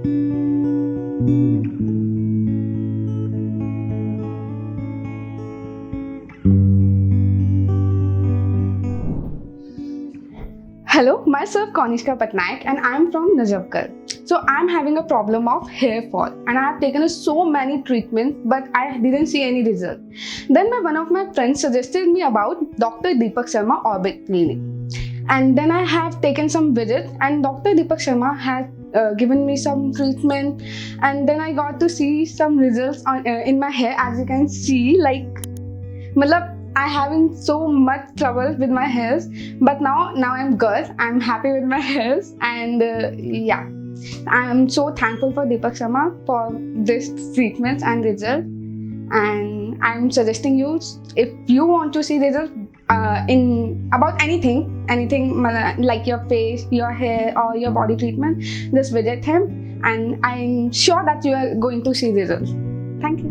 Hello, myself Kanishka Patnaik and I am from Nagar. So I am having a problem of hair fall and I have taken so many treatments but I didn't see any result. Then one of my friends suggested me about Dr.DeepakSharma Orbit Clinic. And then I have taken some visits and Dr.DeepakSharma has given me some treatment, and then I got to see some results in my hair. As you can see, like, I having so much trouble with my hairs, but now I'm good. I'm happy with my hairs, and yeah, I'm so thankful for Deepak Sharma for this treatment and result. And I'm suggesting you, if you want to see results in about anything like your face, your hair, or your body treatment, just visit him, and I'm sure that you are going to see results. Thank you.